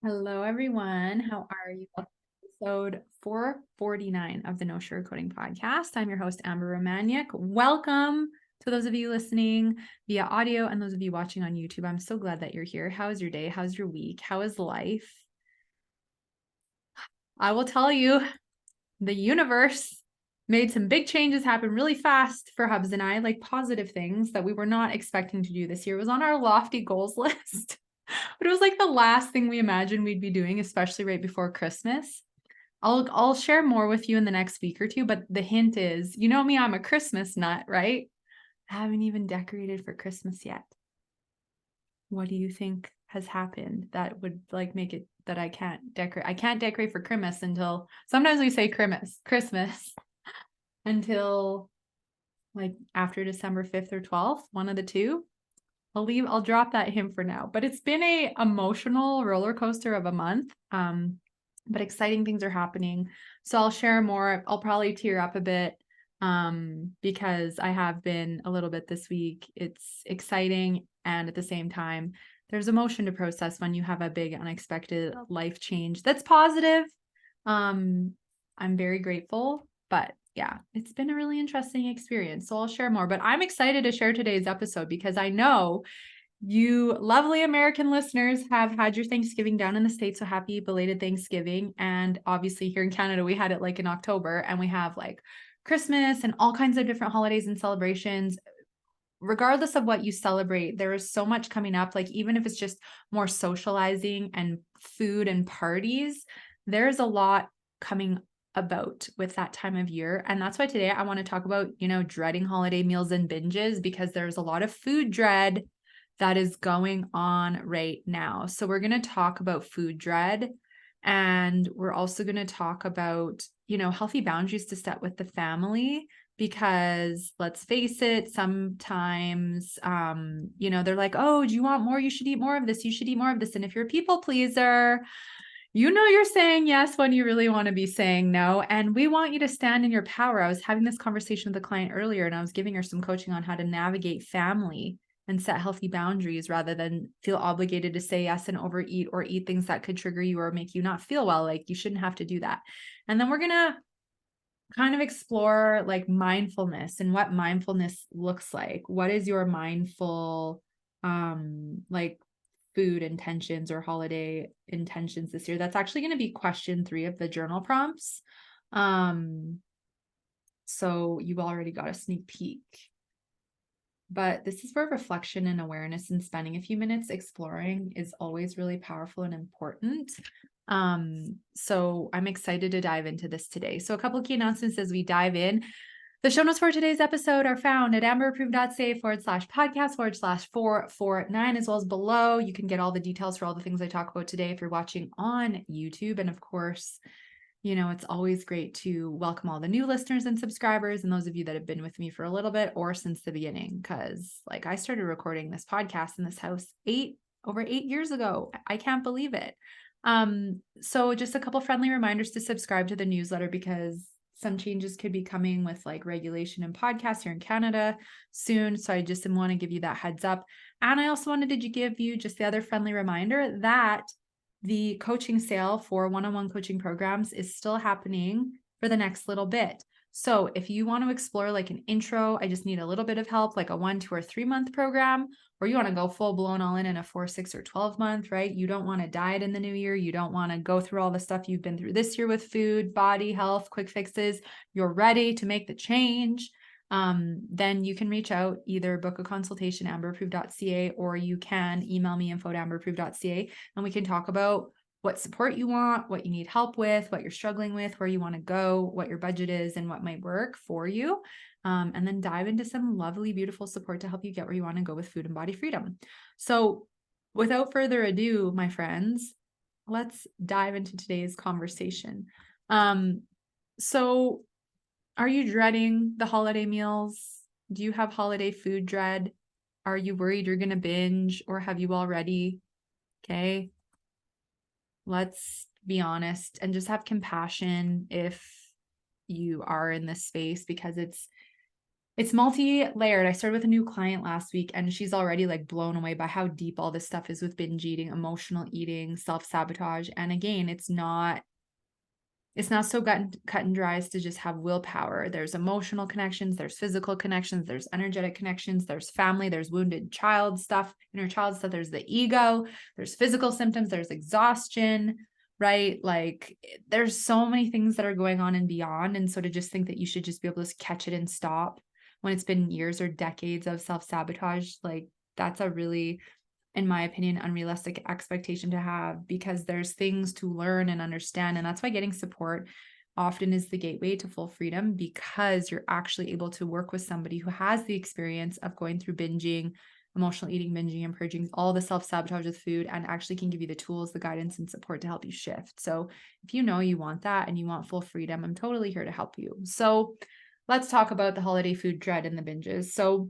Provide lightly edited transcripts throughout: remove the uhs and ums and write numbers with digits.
Hello, everyone. How are you? Episode 449 of the No Sugarcoating Podcast. I'm your host, Amber Romaniuk. Welcome to those of you listening via audio and those of you watching on YouTube. I'm so glad that you're here. How is your day? How's your week? How is life? I will tell you, the universe made some big changes happen really fast for Hubs and I, like positive things that we were not expecting to do this year. It was on our lofty goals list. But it was like the last thing we imagined we'd be doing, especially right before Christmas. I'll share more with you in the next week or two, but the hint is, you know me, I'm a Christmas nut, right? I haven't even decorated for Christmas yet. What do you think has happened that would like make it that I can't decorate? I can't decorate for Christmas until sometimes we say Christmas until like after December 5th or 12th, one of the two. I'll drop that hint for now, but it's been a emotional roller coaster of a month. But exciting things are happening. So I'll share more. I'll probably tear up a bit because I have been a little bit this week. It's exciting. And at the same time, there's emotion to process when you have a big unexpected life change that's positive. I'm very grateful, but yeah, it's been a really interesting experience. So I'll share more, but I'm excited to share today's episode because I know you lovely American listeners have had your Thanksgiving down in the States. So happy belated Thanksgiving. And obviously here in Canada, we had it like in October and we have like Christmas and all kinds of different holidays and celebrations. Regardless of what you celebrate, there is so much coming up. Like even if it's just more socializing and food and parties, there's a lot coming about with that time of year. And that's why today I want to talk about, dreading holiday meals and binges because there's a lot of food dread that is going on right now. So we're going to talk about food dread and we're also going to talk about, healthy boundaries to set with the family because let's face it, sometimes, they're like, oh, do you want more? You should eat more of this. You should eat more of this. And if you're a people pleaser, you're saying yes when you really want to be saying no. And we want you to stand in your power. I was having this conversation with a client earlier and I was giving her some coaching on how to navigate family and set healthy boundaries rather than feel obligated to say yes and overeat or eat things that could trigger you or make you not feel well. Like you shouldn't have to do that. And then we're going to kind of explore like mindfulness and what mindfulness looks like. What is your mindful, like food intentions or holiday intentions this year? That's actually going to be question 3 of the journal prompts. So you already got a sneak peek. But this is where reflection and awareness and spending a few minutes exploring is always really powerful and important. So I'm excited to dive into this today. So a couple of key announcements as we dive in. The show notes for today's episode are found at amberapproved.ca/podcast/449, as well as below. You can get all the details for all the things I talk about today if you're watching on YouTube. And of course, it's always great to welcome all the new listeners and subscribers and those of you that have been with me for a little bit or since the beginning. Because like I started recording this podcast in this house over 8 years ago. I can't believe it. So just a couple friendly reminders to subscribe to the newsletter because some changes could be coming with like regulation and podcasts here in Canada soon. So I just want to give you that heads up. And I also wanted to give you just the other friendly reminder that the coaching sale for one-on-one coaching programs is still happening for the next little bit. So if you want to explore like an intro, I just need a little bit of help, like a 1, 2, or 3 month program, or you want to go full blown all in a 4, 6, or 12 month, right? You don't want to diet in the new year. You don't want to go through all the stuff you've been through this year with food, body, health, quick fixes. You're ready to make the change. Then you can reach out, either book a consultation, amberapproved.ca, or you can email me info@amberapproved.ca and we can talk about what support you want, what you need help with, what you're struggling with, where you want to go, what your budget is, and what might work for you. And then dive into some lovely, beautiful support to help you get where you want to go with food and body freedom. So without further ado, my friends, let's dive into today's conversation. So are you dreading the holiday meals? Do you have holiday food dread? Are you worried you're going to binge or have you already? Okay. Let's be honest and just have compassion if you are in this space because It's multi-layered. I started with a new client last week and she's already like blown away by how deep all this stuff is with binge eating, emotional eating, self-sabotage. And again, it's not so cut and dry as to just have willpower. There's emotional connections, there's physical connections, there's energetic connections, there's family, there's wounded child stuff, inner child stuff, there's the ego, there's physical symptoms, there's exhaustion, right? Like there's so many things that are going on and beyond. And so to just think that you should just be able to catch it and stop when it's been years or decades of self-sabotage, like that's a really, in my opinion, unrealistic expectation to have, because there's things to learn and understand. And that's why getting support often is the gateway to full freedom, because you're actually able to work with somebody who has the experience of going through binging, emotional eating, binging, and purging, all the self-sabotage with food, and actually can give you the tools, the guidance, and support to help you shift. So if you know you want that and you want full freedom, I'm totally here to help you. So let's talk about the holiday food dread and the binges. So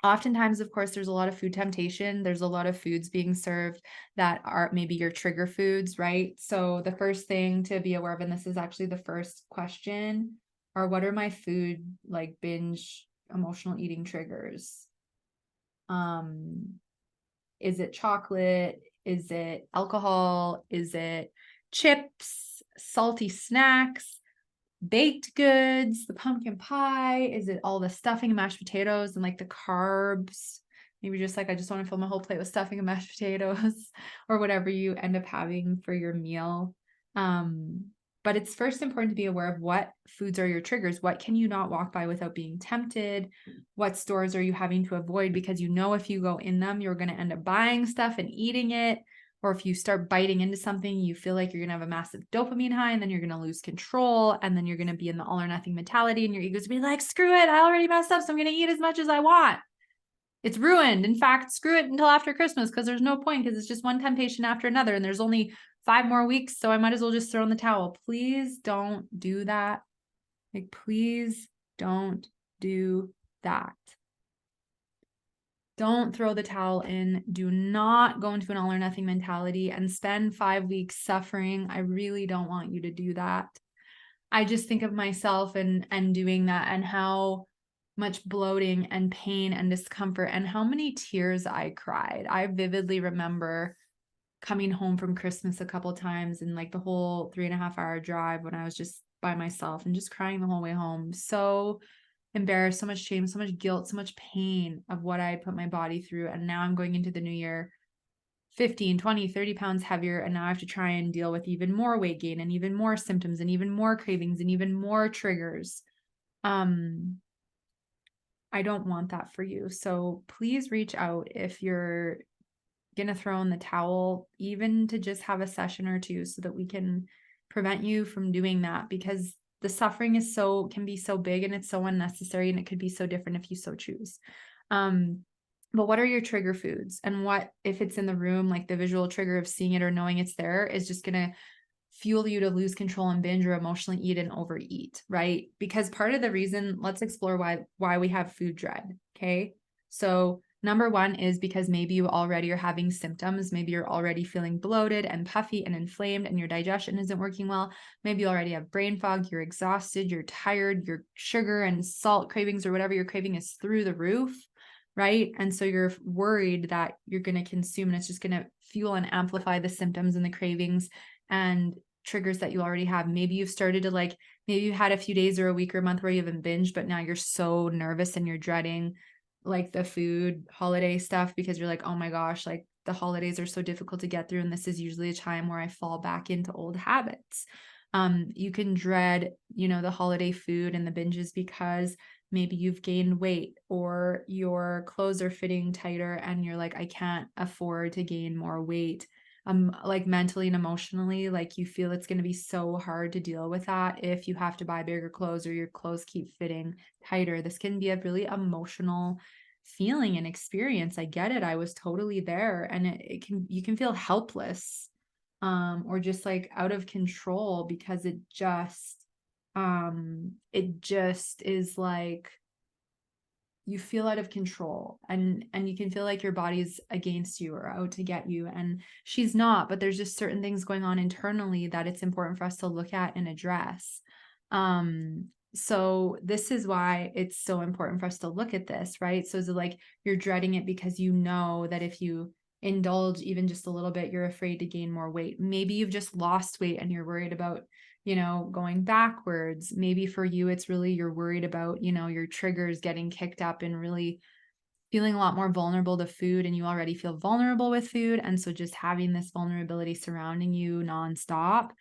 oftentimes, of course, there's a lot of food temptation. There's a lot of foods being served that are maybe your trigger foods, right? So the first thing to be aware of, and this is actually the first question, are what are my food like binge emotional eating triggers? Is it chocolate? Is it alcohol? Is it chips, salty snacks, baked goods, the pumpkin pie? Is it all the stuffing and mashed potatoes and like the carbs? Maybe just like, I just want to fill my whole plate with stuffing and mashed potatoes or whatever you end up having for your meal. But it's first important to be aware of what foods are your triggers. What can you not walk by without being tempted? What stores are you having to avoid? Because you know if you go in them, you're going to end up buying stuff and eating it. Or if you start biting into something, you feel like you're going to have a massive dopamine high, and then you're going to lose control, and then you're going to be in the all or nothing mentality, and your ego's going to be like, screw it, I already messed up, so I'm going to eat as much as I want. It's ruined. In fact, screw it until after Christmas, because there's no point, because it's just one temptation after another, and there's only 5 more weeks, so I might as well just throw in the towel. Please don't do that. Like, please don't do that. Don't throw the towel in. Do not go into an all or nothing mentality and spend 5 weeks suffering. I really don't want you to do that. I just think of myself and doing that, and how much bloating and pain and discomfort and how many tears I cried. I vividly remember coming home from Christmas a couple times, and like the whole 3.5-hour drive when I was just by myself and just crying the whole way home. So embarrassed, so much shame, so much guilt, so much pain of what I put my body through. And now I'm going into the new year 15, 20, 30 pounds heavier. And now I have to try and deal with even more weight gain and even more symptoms and even more cravings and even more triggers. I don't want that for you. So please reach out if you're going to throw in the towel, even to just have a session or two, so that we can prevent you from doing that, because the suffering can be so big, and it's so unnecessary, and it could be so different if you so choose. But what are your trigger foods? And what if it's in the room, like the visual trigger of seeing it or knowing it's there is just going to fuel you to lose control and binge or emotionally eat and overeat, right? Because part of the reason, let's explore why we have food dread. Okay. So number one is because maybe you already are having symptoms. Maybe you're already feeling bloated and puffy and inflamed, and your digestion isn't working well. Maybe you already have brain fog, you're exhausted, you're tired, your sugar and salt cravings or whatever you're craving is through the roof, right? And so you're worried that you're going to consume, and it's just going to fuel and amplify the symptoms and the cravings and triggers that you already have. Maybe you've started to maybe you had a few days or a week or a month where you haven't binged, but now you're so nervous and you're dreading like the food holiday stuff, because you're like, oh my gosh, like the holidays are so difficult to get through. And this is usually a time where I fall back into old habits. You can dread, the holiday food and the binges because maybe you've gained weight, or your clothes are fitting tighter and you're like, I can't afford to gain more weight. Like mentally and emotionally, like you feel it's going to be so hard to deal with that if you have to buy bigger clothes or your clothes keep fitting tighter. This can be a really emotional feeling and experience. I get it. I was totally there, and you can feel helpless, or just like out of control, because it just is like, you feel out of control, and you can feel like your body's against you or out to get you, and she's not, but there's just certain things going on internally that it's important for us to look at and address. So this is why it's so important for us to look at this, right? So is it like you're dreading it because you know that if you indulge even just a little bit, you're afraid to gain more weight. Maybe you've just lost weight and you're worried about, going backwards. Maybe for you, it's really you're worried about, your triggers getting kicked up and really feeling a lot more vulnerable to food, and you already feel vulnerable with food. And so just having this vulnerability surrounding you nonstop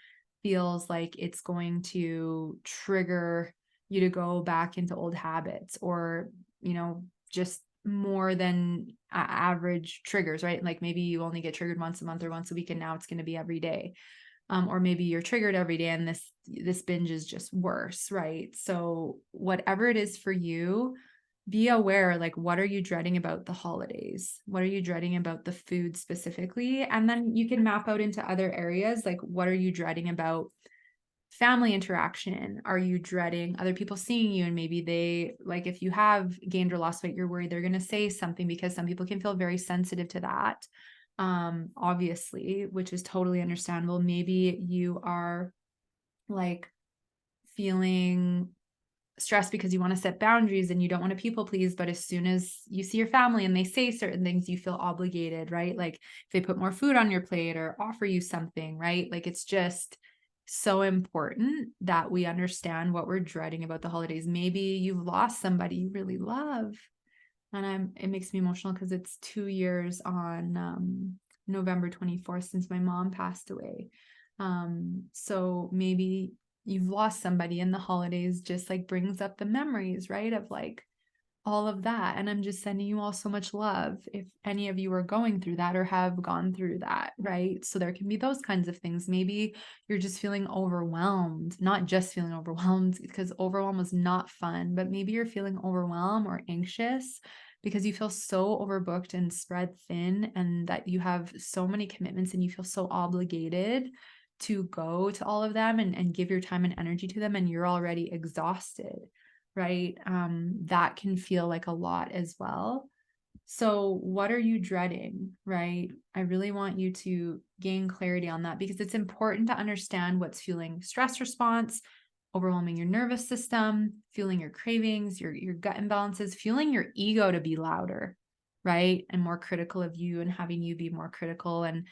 feels like it's going to trigger you to go back into old habits or, just more than average triggers, right? Like maybe you only get triggered once a month or once a week, and now it's going to be every day. Or maybe you're triggered every day and this binge is just worse, right? So whatever it is for you, be aware, like, what are you dreading about the holidays? What are you dreading about the food specifically? And then you can map out into other areas, like, what are you dreading about family interaction? Are you dreading other people seeing you? And maybe they, like, if you have gained or lost weight, you're worried they're going to say something, because some people can feel very sensitive to that. Obviously, which is totally understandable. Maybe you are like feeling stressed because you want to set boundaries and you don't want to people please, but as soon as you see your family and they say certain things, you feel obligated, right? Like if they put more food on your plate or offer you something, right? Like it's just so important that we understand what we're dreading about the holidays. Maybe you've lost somebody you really love. And it makes me emotional because it's 2 years on November 24th since my mom passed away. So maybe you've lost somebody, and the holidays just like brings up the memories, right? Of like all of that. And I'm just sending you all so much love if any of you are going through that or have gone through that, right? So there can be those kinds of things. Maybe you're just feeling overwhelmed, not just feeling overwhelmed, because overwhelm was not fun, but maybe you're feeling overwhelmed or anxious because you feel so overbooked and spread thin, and that you have so many commitments and you feel so obligated to go to all of them and give your time and energy to them, and you're already exhausted, right? That can feel like a lot as well. So what are you dreading, right? I really want you to gain clarity on that, because it's important to understand what's fueling stress response, overwhelming your nervous system, fueling your cravings, your gut imbalances, fueling your ego to be louder, right? And more critical of you, and having you be more critical and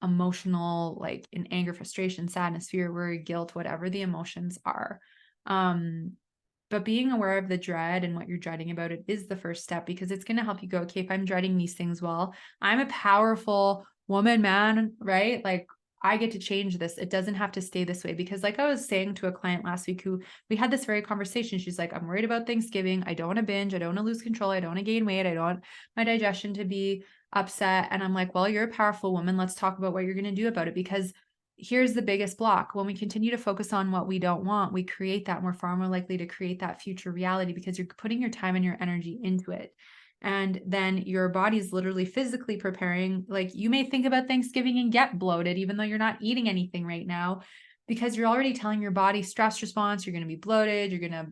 emotional, like in anger, frustration, sadness, fear, worry, guilt, whatever the emotions are. But being aware of the dread and what you're dreading about it is the first step, because it's going to help you go, okay, if I'm dreading these things, well, I'm a powerful woman, man, right? Like I get to change this. It doesn't have to stay this way. Because like I was saying to a client last week who we had this very conversation, she's like, I'm worried about Thanksgiving. I don't want to binge. I don't want to lose control. I don't want to gain weight. I don't want my digestion to be upset. And I'm like, well, you're a powerful woman. Let's talk about what you're going to do about it. Because here's the biggest block. When we continue to focus on what we don't want, we create that. We're far more likely to create that future reality, because you're putting your time and your energy into it. And then your body's literally physically preparing. Like you may think about Thanksgiving and get bloated, even though you're not eating anything right now, because you're already telling your body stress response, you're going to be bloated, you're going to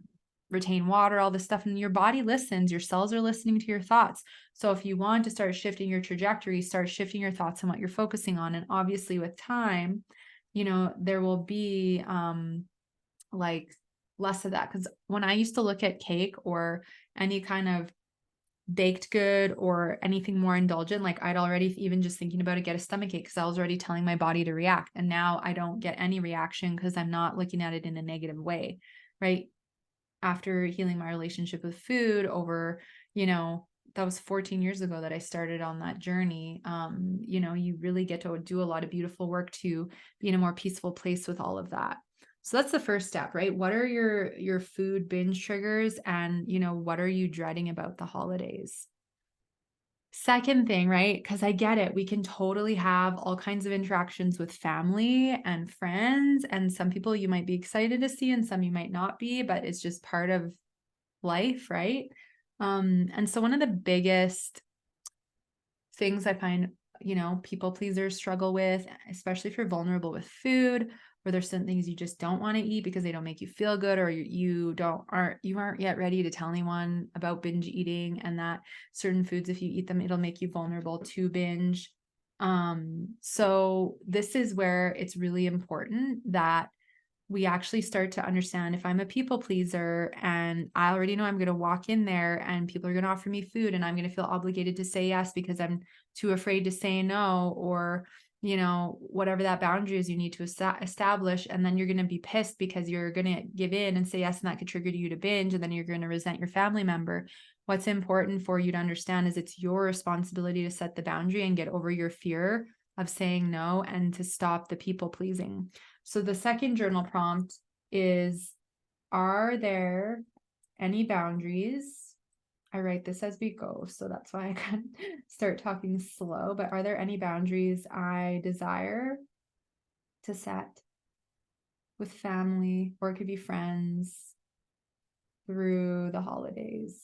retain water, all this stuff. And your body listens, your cells are listening to your thoughts. So if you want to start shifting your trajectory, start shifting your thoughts on what you're focusing on. And obviously with time, there will be like less of that. Because when I used to look at cake or any kind of baked good or anything more indulgent, like I'd already, even just thinking about it, get a stomachache, because I was already telling my body to react. And now I don't get any reaction because I'm not looking at it in a negative way, right? After healing my relationship with food over, that was 14 years ago that I started on that journey. You really get to do a lot of beautiful work to be in a more peaceful place with all of that. So that's the first step, right? What are your food binge triggers, and what are you dreading about the holidays? Second thing, right? Because I get it. We can totally have all kinds of interactions with family and friends, and some people you might be excited to see and some you might not be, but it's just part of life, right? And so one of the biggest things I find, people pleasers struggle with, especially if you're vulnerable with food, or there's some things you just don't want to eat because they don't make you feel good, or you aren't yet ready to tell anyone about binge eating, and that certain foods, if you eat them, it'll make you vulnerable to binge. So this is where it's really important that we actually start to understand if I'm a people pleaser and I already know I'm going to walk in there and people are going to offer me food and I'm going to feel obligated to say yes because I'm too afraid to say no, or, whatever that boundary is you need to establish. And then you're going to be pissed because you're going to give in and say yes. And that could trigger you to binge. And then you're going to resent your family member. What's important for you to understand is it's your responsibility to set the boundary and get over your fear of saying no and to stop the people pleasing. So the second journal prompt is, are there any boundaries? I write this as we go, so that's why I can start talking slow, but are there any boundaries I desire to set with family, or it could be friends, through the holidays?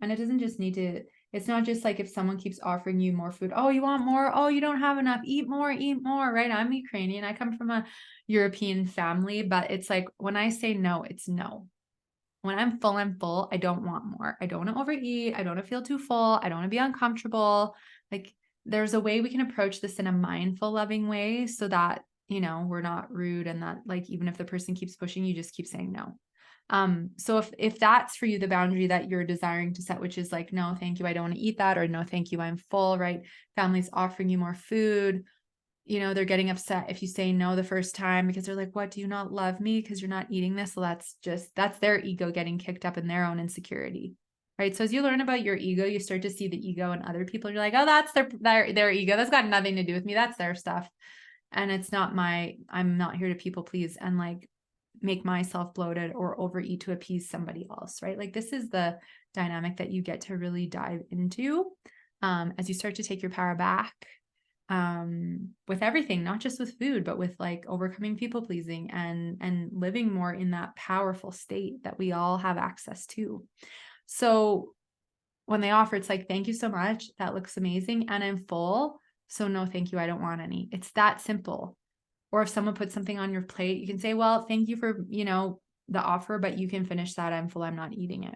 And it doesn't just need to, it's not just like if someone keeps offering you more food, oh, you want more? Oh, you don't have enough, eat more, right? I'm Ukrainian. I come from a European family, but it's like when I say no, it's no. When I'm full. I don't want more. I don't want to overeat. I don't want to feel too full. I don't want to be uncomfortable. Like there's a way we can approach this in a mindful, loving way so that, we're not rude and that like, even if the person keeps pushing, you just keep saying no. So if that's for you, the boundary that you're desiring to set, which is like, no, thank you, I don't want to eat that, or no, thank you, I'm full, right? Family's offering you more food. They're getting upset if you say no the first time because they're like, what, do you not love me because you're not eating this? Well, that's their ego getting kicked up in their own insecurity, right? So as you learn about your ego, you start to see the ego in other people. You're like, oh, that's their ego. That's got nothing to do with me. That's their stuff. And it's not I'm not here to people please and like make myself bloated or overeat to appease somebody else, right? Like this is the dynamic that you get to really dive into as you start to take your power back with everything, not just with food, but with like overcoming people pleasing and living more in that powerful state that we all have access to. So when they offer, it's like, thank you so much. That looks amazing. And I'm full. So no, thank you. I don't want any. It's that simple. Or if someone puts something on your plate, you can say, well, thank you for, the offer, but you can finish that. I'm full. I'm not eating it.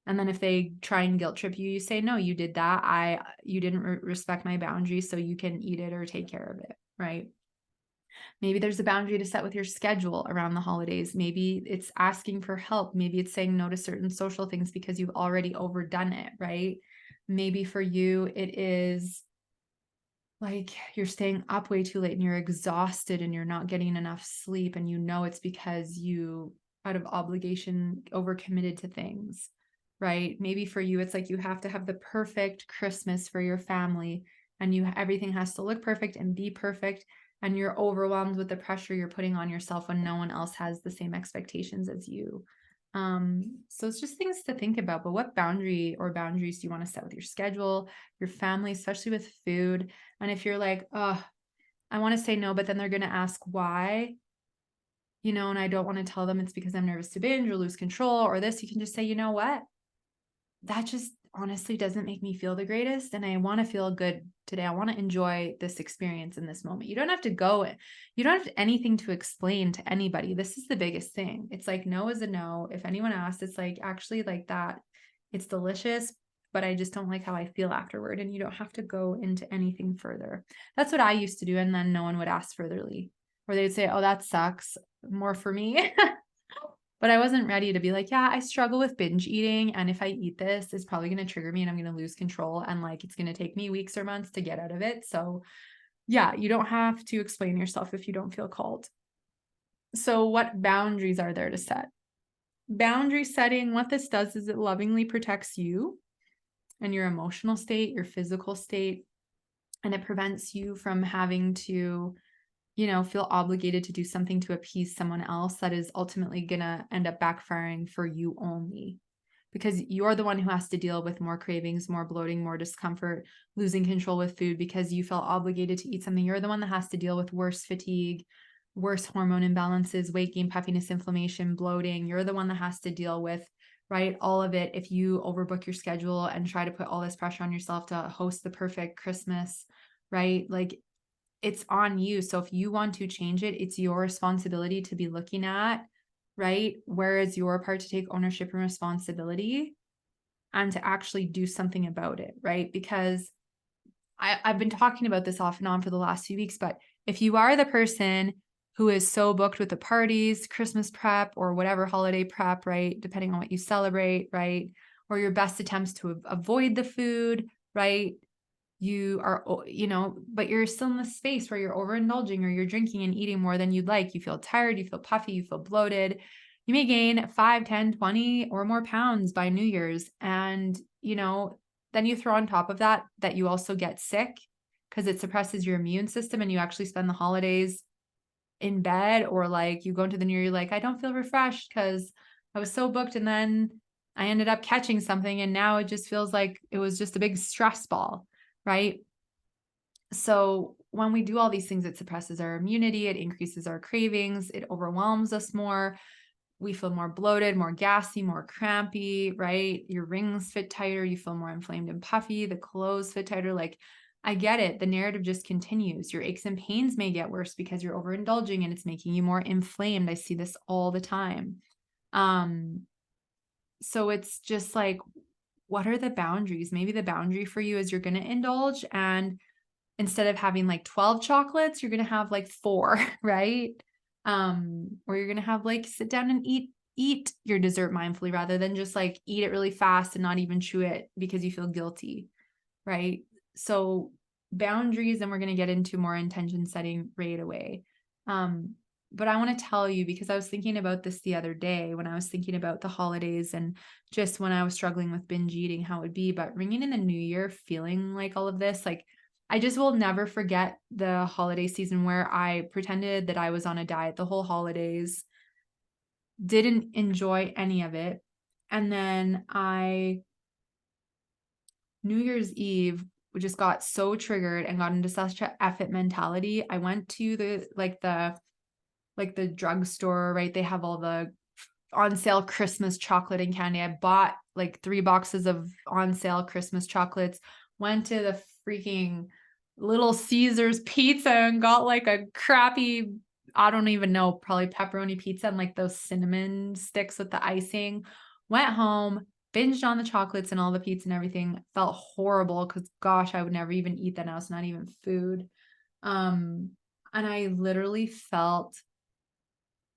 And then if they try and guilt trip you, you say, no, you did that. You didn't respect my boundaries, so you can eat it or take care of it, right? Maybe there's a boundary to set with your schedule around the holidays. Maybe it's asking for help. Maybe it's saying no to certain social things because you've already overdone it, right? Maybe for you, it is like you're staying up way too late and you're exhausted and you're not getting enough sleep. And it's because you, out of obligation, overcommitted to things. Right? Maybe for you, it's like you have to have the perfect Christmas for your family and everything has to look perfect and be perfect. And you're overwhelmed with the pressure you're putting on yourself when no one else has the same expectations as you. So it's just things to think about, but what boundary or boundaries do you want to set with your schedule, your family, especially with food? And if you're like, oh, I want to say no, but then they're going to ask why, and I don't want to tell them it's because I'm nervous to binge or lose control or this, you can just say, you know what? That just honestly doesn't make me feel the greatest. And I want to feel good today. I want to enjoy this experience in this moment. You don't have anything to explain to anybody. This is the biggest thing. It's like, no is a no. If anyone asks, it's like, actually like that, it's delicious, but I just don't like how I feel afterward. And you don't have to go into anything further. That's what I used to do. And then no one would ask furtherly, or they'd say, oh, that sucks, more for me. But I wasn't ready to be like, yeah, I struggle with binge eating. And if I eat this, it's probably going to trigger me and I'm going to lose control. And like, it's going to take me weeks or months to get out of it. So yeah, you don't have to explain yourself if you don't feel called. So what boundaries are there to set? Boundary setting, what this does is it lovingly protects you and your emotional state, your physical state, and it prevents you from having to feel obligated to do something to appease someone else that is ultimately going to end up backfiring for you only, because you're the one who has to deal with more cravings, more bloating, more discomfort, losing control with food because you felt obligated to eat something. You're the one that has to deal with worse fatigue, worse hormone imbalances, weight gain, puffiness, inflammation, bloating. You're the one that has to deal with, right, all of it if you overbook your schedule and try to put all this pressure on yourself to host the perfect Christmas, right? Like, it's on you. So if you want to change it, it's your responsibility to be looking at, right? Where is your part to take ownership and responsibility and to actually do something about it, right? Because I've been talking about this off and on for the last few weeks, but if you are the person who is so booked with the parties, Christmas prep, or whatever holiday prep, right? Depending on what you celebrate, right? Or your best attempts to avoid the food, right? You are, but you're still in the space where you're overindulging or you're drinking and eating more than you'd like. You feel tired, you feel puffy, you feel bloated. You may gain 5, 10, 20 or more pounds by New Year's. And, then you throw on top of that you also get sick because it suppresses your immune system and you actually spend the holidays in bed, or like you go into the new year, you're like, I don't feel refreshed because I was so booked and then I ended up catching something and now it just feels like it was just a big stress ball, right? So when we do all these things, it suppresses our immunity, it increases our cravings, it overwhelms us more. We feel more bloated, more gassy, more crampy, right? Your rings fit tighter, you feel more inflamed and puffy, the clothes fit tighter. Like, I get it. The narrative just continues. Your aches and pains may get worse because you're overindulging and it's making you more inflamed. I see this all the time. So it's just like, what are the boundaries? Maybe the boundary for you is you're going to indulge, and instead of having like 12 chocolates, you're going to have like 4, right? Or you're going to have like sit down and eat your dessert mindfully rather than just like eat it really fast and not even chew it because you feel guilty, right? So boundaries, and we're going to get into more intention setting right away. But I want to tell you, because I was thinking about this the other day when I was thinking about the holidays and just when I was struggling with binge eating, how it would be, but ringing in the new year, feeling like all of this, like I just will never forget the holiday season where I pretended that I was on a diet the whole holidays, didn't enjoy any of it. And then New Year's Eve, just got so triggered and got into such a F it mentality. I went to the drugstore, right? They have all the on sale Christmas chocolate and candy. I bought like 3 boxes of on sale Christmas chocolates, went to the freaking Little Caesars pizza and got like a crappy, I don't even know, probably pepperoni pizza and like those cinnamon sticks with the icing. Went home, binged on the chocolates and all the pizza and everything. Felt horrible because gosh, I would never even eat that now. It's not even food. And I literally felt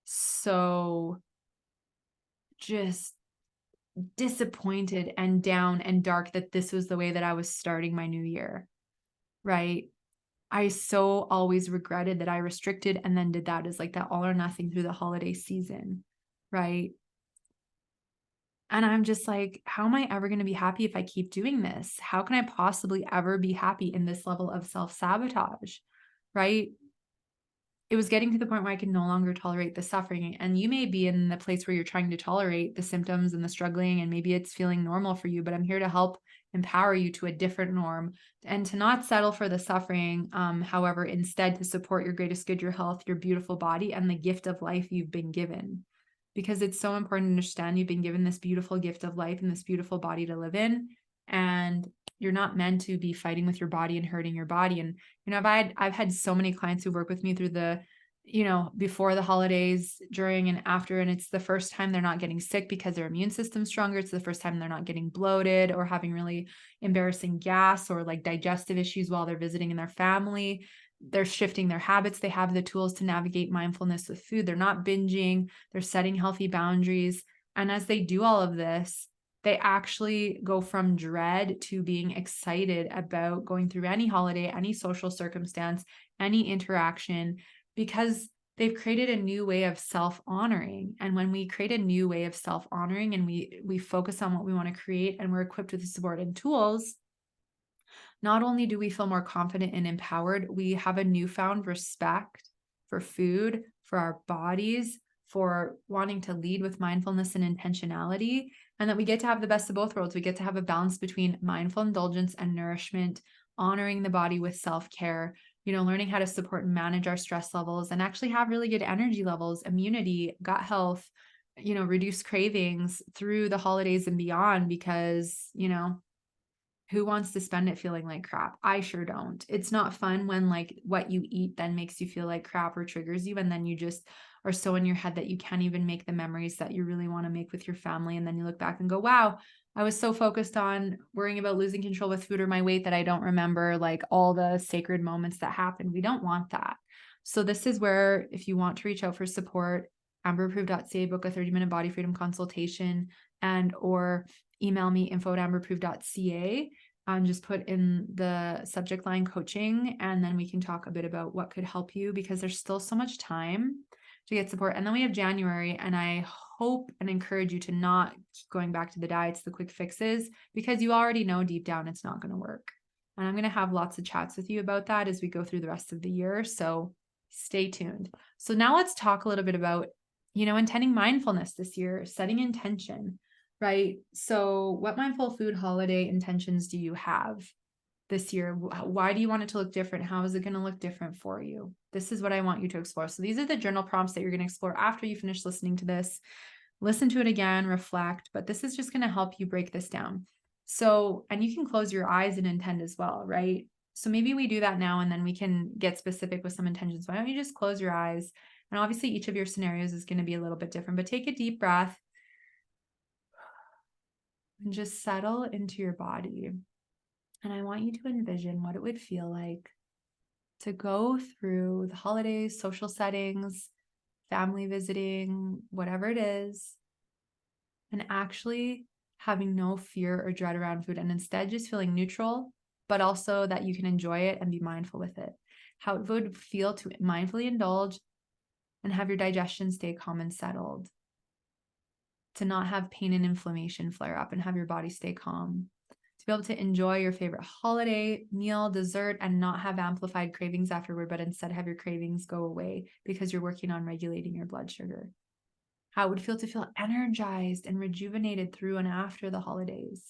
so just disappointed and down and dark that this was the way that I was starting my new year, right? I so always regretted that I restricted and then did that as like that all or nothing through the holiday season, right? And I'm just like, how am I ever going to be happy if I keep doing this? How can I possibly ever be happy in this level of self-sabotage, right? It was getting to the point where I could no longer tolerate the suffering. And you may be in the place where you're trying to tolerate the symptoms and the struggling, and maybe it's feeling normal for you, but I'm here to help empower you to a different norm and to not settle for the suffering. However, instead to support your greatest good, your health, your beautiful body, and the gift of life you've been given. Because it's so important to understand you've been given this beautiful gift of life and this beautiful body to live in. And you're not meant to be fighting with your body and hurting your body. And, I've had so many clients who work with me through the, before the holidays, during and after, and it's the first time they're not getting sick because their immune system's stronger. It's the first time they're not getting bloated or having really embarrassing gas or like digestive issues while they're visiting in their family. They're shifting their habits. They have the tools to navigate mindfulness with food. They're not binging. They're setting healthy boundaries. And as they do all of this, they actually go from dread to being excited about going through any holiday, any social circumstance, any interaction, because they've created a new way of self-honoring. And when we create a new way of self-honoring and we focus on what we want to create and we're equipped with the support and tools, not only do we feel more confident and empowered, we have a newfound respect for food, for our bodies, for wanting to lead with mindfulness and intentionality, and that we get to have the best of both worlds. We get to have a balance between mindful indulgence and nourishment, honoring the body with self-care, learning how to support and manage our stress levels and actually have really good energy levels, immunity, gut health, reduce cravings through the holidays and beyond, because, who wants to spend it feeling like crap? I sure don't. It's not fun when like what you eat then makes you feel like crap or triggers you. And then you just are so in your head that you can't even make the memories that you really want to make with your family. And then you look back and go, wow, I was so focused on worrying about losing control with food or my weight that I don't remember like all the sacred moments that happened. We don't want that. So this is where, if you want to reach out for support, amberapproved.ca, book a 30-minute body freedom consultation, and or email me info@amberapproved.ca. Just put in the subject line coaching, and then we can talk a bit about what could help you, because there's still so much time to get support. And then we have January, and I hope and encourage you to not keep going back to the diets, the quick fixes, because you already know deep down it's not going to work. And I'm going to have lots of chats with you about that as we go through the rest of the year. So stay tuned. So now let's talk a little bit about, intending mindfulness this year, setting intention, right? So what mindful food holiday intentions do you have this year? Why do you want it to look different? How is it going to look different for you? This is what I want you to explore. So these are the journal prompts that you're going to explore after you finish listening to this. Listen to it again, reflect, but this is just going to help you break this down. So, and you can close your eyes and intend as well, right? So maybe we do that now, and then we can get specific with some intentions. Why don't you just close your eyes? And obviously each of your scenarios is going to be a little bit different, but take a deep breath and just settle into your body. And I want you to envision what it would feel like to go through the holidays, social settings, family visiting, whatever it is, and actually having no fear or dread around food, and instead just feeling neutral, but also that you can enjoy it and be mindful with it. How it would feel to mindfully indulge and have your digestion stay calm and settled, to not have pain and inflammation flare up and have your body stay calm, to be able to enjoy your favorite holiday meal, dessert, and not have amplified cravings afterward, but instead have your cravings go away because you're working on regulating your blood sugar. How it would feel to feel energized and rejuvenated through and after the holidays,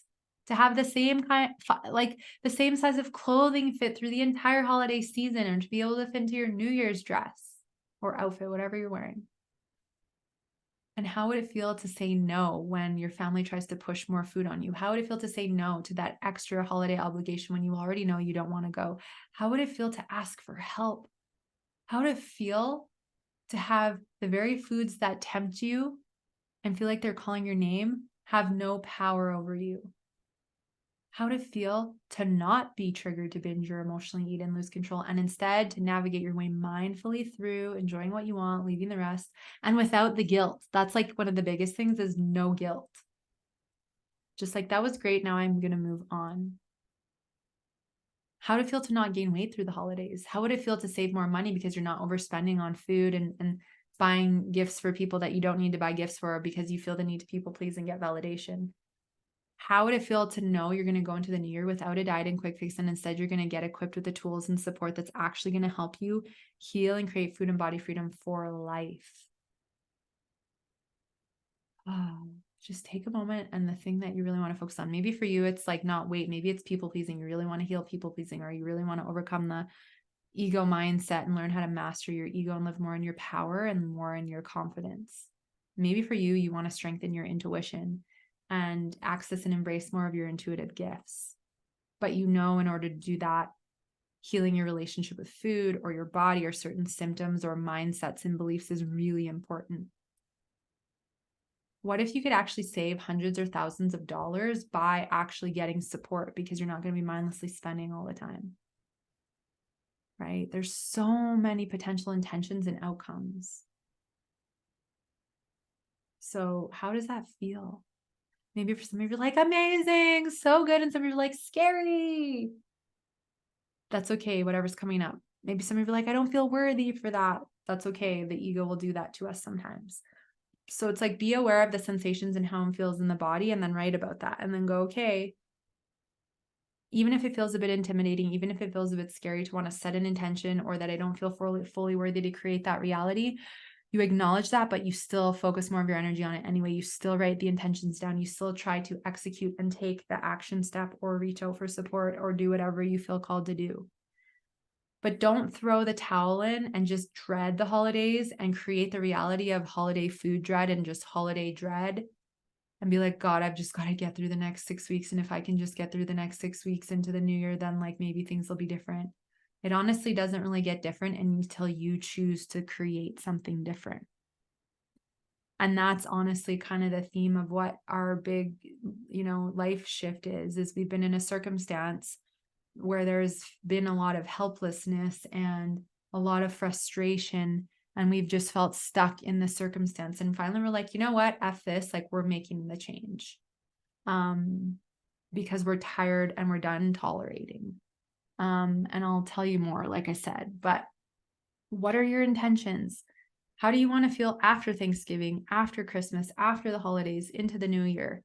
to have the same the same size of clothing fit through the entire holiday season, and to be able to fit into your New Year's dress or outfit, whatever you're wearing. And how would it feel to say no when your family tries to push more food on you? How would it feel to say no to that extra holiday obligation when you already know you don't want to go? How would it feel to ask for help? How would it feel to have the very foods that tempt you and feel like they're calling your name have no power over you? How to feel to not be triggered to binge or emotionally eat and lose control, and instead to navigate your way mindfully through enjoying what you want, leaving the rest, and without the guilt. That's like one of the biggest things, is no guilt. Just like, that was great, now I'm going to move on. How to feel to not gain weight through the holidays? How would it feel to save more money because you're not overspending on food and buying gifts for people that you don't need to buy gifts for because you feel the need to people please and get validation? How would it feel to know you're going to go into the new year without a diet and quick fix, and instead you're going to get equipped with the tools and support that's actually going to help you heal and create food and body freedom for life? Just take a moment, and the thing that you really want to focus on, maybe for you, it's like not weight, maybe it's people pleasing. You really want to heal people pleasing, or you really want to overcome the ego mindset and learn how to master your ego and live more in your power and more in your confidence. Maybe for you, you want to strengthen your intuition and access and embrace more of your intuitive gifts. But in order to do that, healing your relationship with food or your body or certain symptoms or mindsets and beliefs is really important. What if you could actually save hundreds or thousands of dollars by actually getting support, because you're not going to be mindlessly spending all the time? Right? There's so many potential intentions and outcomes. So how does that feel? Maybe for some of you, like, amazing, so good. And some of you are like, scary. That's okay, whatever's coming up. Maybe some of you are like, I don't feel worthy for that. That's okay. The ego will do that to us sometimes. So it's like, be aware of the sensations and how it feels in the body, and then write about that, and then go, okay, even if it feels a bit intimidating, even if it feels a bit scary to want to set an intention, or that I don't feel fully worthy to create that reality, you acknowledge that, but you still focus more of your energy on it anyway. You still write the intentions down. You still try to execute and take the action step, or reach out for support, or do whatever you feel called to do. But don't throw the towel in and just dread the holidays and create the reality of holiday food dread and just holiday dread and be like, God, I've just got to get through the next 6 weeks. And if I can just get through the next 6 weeks into the new year, then like maybe things will be different. It honestly doesn't really get different until you choose to create something different. And that's honestly kind of the theme of what our big, life shift is we've been in a circumstance where there's been a lot of helplessness and a lot of frustration, and we've just felt stuck in the circumstance. And finally we're like, you know what? F this, like we're making the change. Because we're tired and we're done tolerating. And I'll tell you more, like I said, but what are your intentions? How do you want to feel after Thanksgiving, after Christmas, after the holidays, into the new year?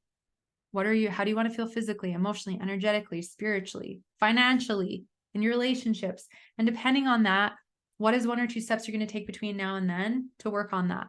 How do you want to feel physically, emotionally, energetically, spiritually, financially, in your relationships? And depending on that, what is 1 or 2 steps you're going to take between now and then to work on that?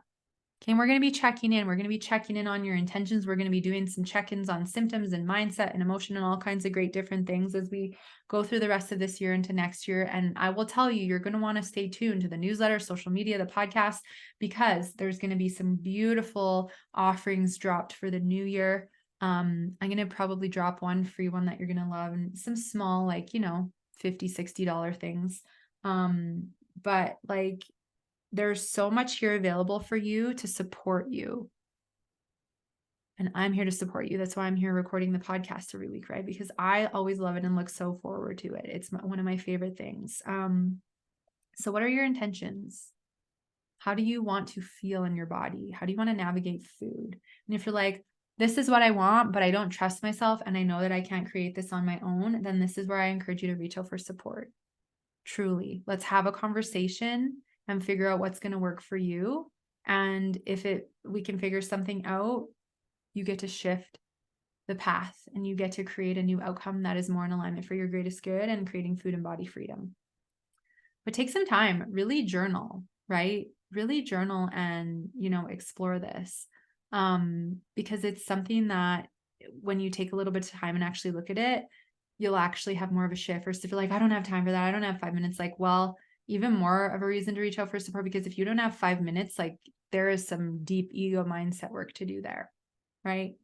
Okay, and we're going to be checking in. We're going to be checking in on your intentions. We're going to be doing some check-ins on symptoms and mindset and emotion and all kinds of great different things as we go through the rest of this year into next year. And I will tell you, you're going to want to stay tuned to the newsletter, social media, the podcast, because there's going to be some beautiful offerings dropped for the new year. I'm going to probably drop one free one that you're going to love, and some small, like, $50, $60 things. But like, there's so much here available for you to support you. And I'm here to support you. That's why I'm here recording the podcast every week, right? Because I always love it and look so forward to it. It's one of my favorite things. So what are your intentions? How do you want to feel in your body? How do you want to navigate food? And if you're like, this is what I want, but I don't trust myself and I know that I can't create this on my own, then this is where I encourage you to reach out for support. Truly, let's have a conversation and figure out what's going to work for you. And if we can figure something out, you get to shift the path and you get to create a new outcome that is more in alignment for your greatest good and creating food and body freedom. But take some time, really journal, right? Really journal and, explore this. Because it's something that when you take a little bit of time and actually look at it, you'll actually have more of a shift. Versus if you're like, I don't have time for that, I don't have 5 minutes, like, well, even more of a reason to reach out for support, because if you don't have 5 minutes, like there is some deep ego mindset work to do there, right?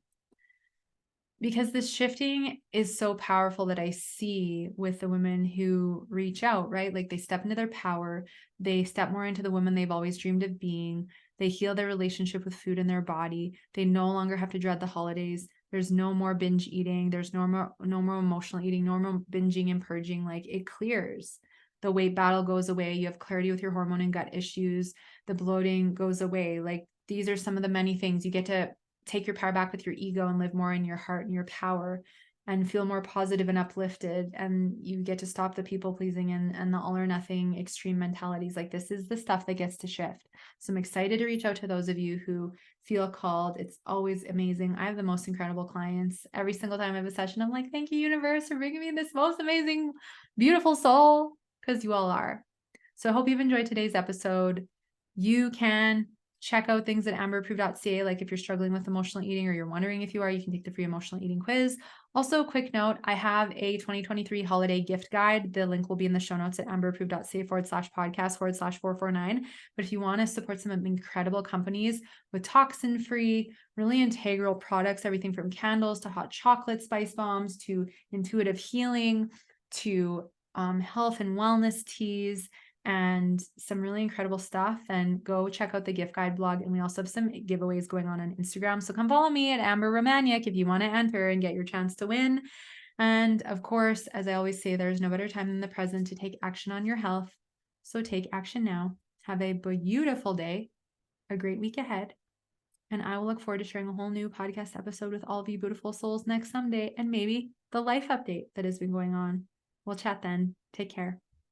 Because this shifting is so powerful that I see with the women who reach out, right? Like they step into their power, they step more into the woman they've always dreamed of being, they heal their relationship with food in their body, they no longer have to dread the holidays, there's no more binge eating, there's no more emotional eating, no more binging and purging, like it clears. The weight battle goes away, you have clarity with your hormone and gut issues, the bloating goes away. Like these are some of the many things. You get to take your power back with your ego and live more in your heart and your power and feel more positive and uplifted. And you get to stop the people pleasing and the all or nothing extreme mentalities. Like this is the stuff that gets to shift. So I'm excited to reach out to those of you who feel called. It's always amazing. I have the most incredible clients. Every single time I have a session, I'm like, thank you, universe, for bringing me this most amazing, beautiful soul, because you all are. So I hope you've enjoyed today's episode. You can check out things at amberapproved.ca. Like if you're struggling with emotional eating or you're wondering if you are, you can take the free emotional eating quiz. Also, a quick note, I have a 2023 holiday gift guide. The link will be in the show notes at amberapproved.ca/podcast/449. But if you want to support some incredible companies with toxin-free, really integral products, everything from candles to hot chocolate spice bombs to intuitive healing to health and wellness teas, and some really incredible stuff, then go check out the gift guide blog. And we also have some giveaways going on Instagram. So come follow me at Amber Romaniuk if you want to enter and get your chance to win. And of course, as I always say, there's no better time than the present to take action on your health. So take action now. Have a beautiful day, a great week ahead. And I will look forward to sharing a whole new podcast episode with all of you beautiful souls next Sunday, and maybe the life update that has been going on. We'll chat then. Take care.